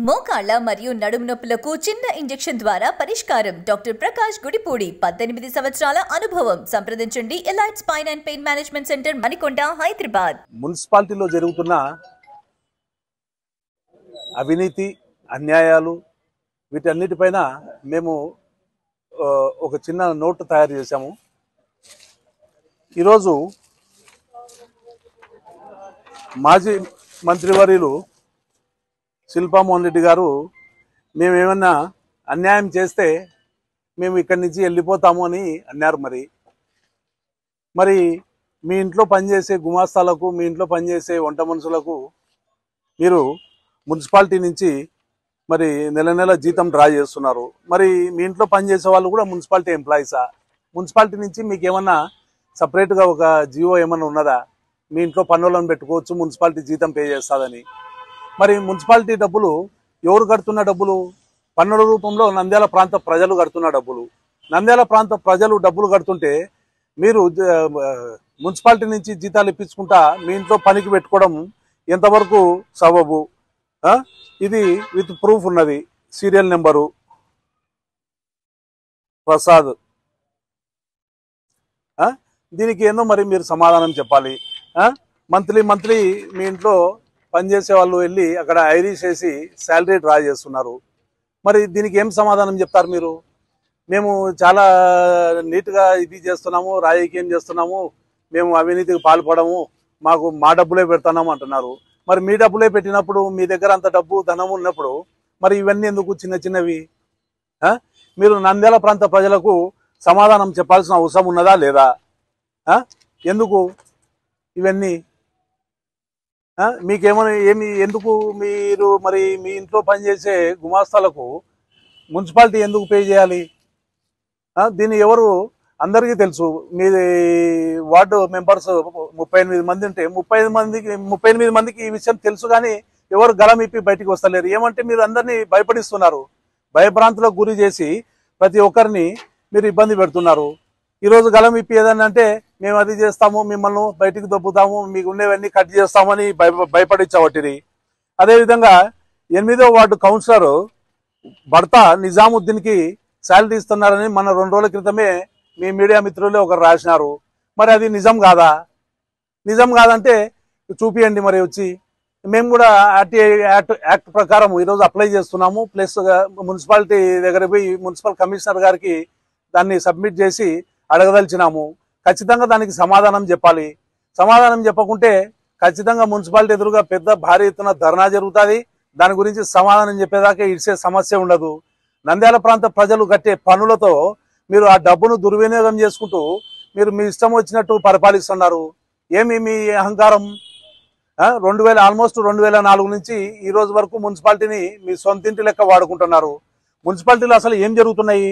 మోకాళ్ళ మరియు నడుము నొప్పులకు చిన్న ఇంజెక్షన్ ద్వారా పరిష్కారం. డాక్టర్ ప్రకాష్ గుడిపూడి 18 సంవత్సరాల అనుభవం. సంప్రదించండి elite spine and pain management centre, Manikonda, Hyderabad. మున్సిపాలిటీలో జరుగుతున్న అవినీతి, అన్యాయాలు వీటన్నిటిపైన మేము ఒక చిన్న నోట్ తయారు చేశాము. ఈరోజు మాజీ మంత్రివర్యులు శిల్పా మోహన్ రెడ్డి గారు మేమేమన్నా అన్యాయం చేస్తే మేము ఇక్కడి నుంచి వెళ్ళిపోతాము అని అన్నారు. మరి మీ ఇంట్లో పనిచేసే గుమాస్తాలకు, మీ ఇంట్లో పనిచేసే వంట మనుషులకు మీరు మున్సిపాలిటీ నుంచి మరి నెల నెల జీతం డ్రా చేస్తున్నారు. మరి మీ ఇంట్లో పనిచేసే వాళ్ళు కూడా మున్సిపాలిటీ ఎంప్లాయీసా? మున్సిపాలిటీ నుంచి మీకు ఏమన్నా సపరేట్గా ఒక జియో ఏమన్నా ఉన్నదా? మీ ఇంట్లో పన్నులను పెట్టుకోవచ్చు, మున్సిపాలిటీ జీతం పే చేస్తుందని. మరి మున్సిపాలిటీ డబ్బులు ఎవరు కడుతున్న డబ్బులు? పన్నుల రూపంలో నంద్యాల ప్రాంత ప్రజలు కడుతున్న డబ్బులు. నంద్యాల ప్రాంత ప్రజలు డబ్బులు కడుతుంటే మీరు మున్సిపాలిటీ నుంచి జీతాలు ఇప్పించుకుంటా మీ ఇంట్లో పనికి పెట్టుకోవడం ఎంతవరకు సబబు? ఇది విత్ ప్రూఫ్ ఉన్నది. Serial number Prasad. దీనికి ఏందో మరి మీరు సమాధానం చెప్పాలి. మంత్లీ మీ ఇంట్లో పనిచేసే వాళ్ళు వెళ్ళి అక్కడ ఐరీస్ వేసి శాలరీ డ్రా చేస్తున్నారు. మరి దీనికి ఏం సమాధానం చెప్తారు మీరు? మేము చాలా నీట్గా ఇది చేస్తున్నాము, రాజకీయం చేస్తున్నాము, మేము అవినీతికి పాల్పడము, మా డబ్బులే పెడుతున్నాము అంటున్నారు. మరి మీ డబ్బులే పెట్టినప్పుడు, మీ దగ్గర అంత డబ్బు ధనం ఉన్నప్పుడు మరి ఇవన్నీ ఎందుకు చిన్న చిన్నవి? మీరు నంద్యాల ప్రాంత ప్రజలకు సమాధానం చెప్పాల్సిన అవసరం ఉన్నదా లేదా? ఎందుకు ఇవన్నీ? ఎందుకు మీరు మరి మీ ఇంట్లో పనిచేసే గుమాస్తాలకు మున్సిపాలిటీ ఎందుకు పే చేయాలి? దీన్ని ఎవరు? అందరికీ తెలుసు. మీ వార్డు మెంబర్స్ 38 మంది ఉంటే 38 మందికి ఈ విషయం తెలుసు, కానీ ఎవరు గలం ఇప్పి బయటికి వస్తలేరు. ఏమంటే మీరు అందరినీ భయపడిస్తున్నారు, భయభ్రాంతులకు గురి చేసి ప్రతి ఒక్కరిని మీరు ఇబ్బంది పెడుతున్నారు. ఈరోజు గలం ఇప్పి ఏదన్నా అంటే మేము అది చేస్తాము, మిమ్మల్ని బయటికి దొబ్బుతాము, మీకు ఉండేవన్నీ కట్ చేస్తామని భయపడించబట్టిరి. అదేవిధంగా 8వ వార్డు కౌన్సిలర్ భర్త నిజాముద్దీన్కి శాలరీ ఇస్తున్నారని మన 2 రోజుల క్రితమే మీ మీడియా మిత్రులే ఒకరు రాసినారు. మరి అది నిజం కాదా? నిజం కాదంటే చూపియండి మరి వచ్చి. మేము కూడా యాక్ట్ ప్రకారం ఈరోజు అప్లై చేస్తున్నాము. ప్లస్ మున్సిపాలిటీ దగ్గర పోయి మున్సిపల్ కమిషనర్ గారికి దాన్ని సబ్మిట్ చేసి అడగదలిచినాము. ఖచ్చితంగా దానికి సమాధానం చెప్పాలి. సమాధానం చెప్పకుంటే ఖచ్చితంగా మున్సిపాలిటీ ఎదురుగా పెద్ద భారీ ఎత్తున ధర్నా జరుగుతుంది. దాని గురించి సమాధానం చెప్పేదాకా ఇచ్చే సమస్య ఉండదు. నంద్యాల ప్రాంత ప్రజలు కట్టే పన్నులతో మీరు ఆ డబ్బును దుర్వినియోగం చేసుకుంటూ మీరు మీ ఇష్టం వచ్చినట్టు పరిపాలిస్తున్నారు. ఏమి మీ అహంకారం? ఆల్మోస్ట్ 2004 నుంచి ఈ రోజు వరకు మున్సిపాలిటీని మీ సొంతింటి లెక్క వాడుకుంటున్నారు. మున్సిపాలిటీలో అసలు ఏం జరుగుతున్నాయి?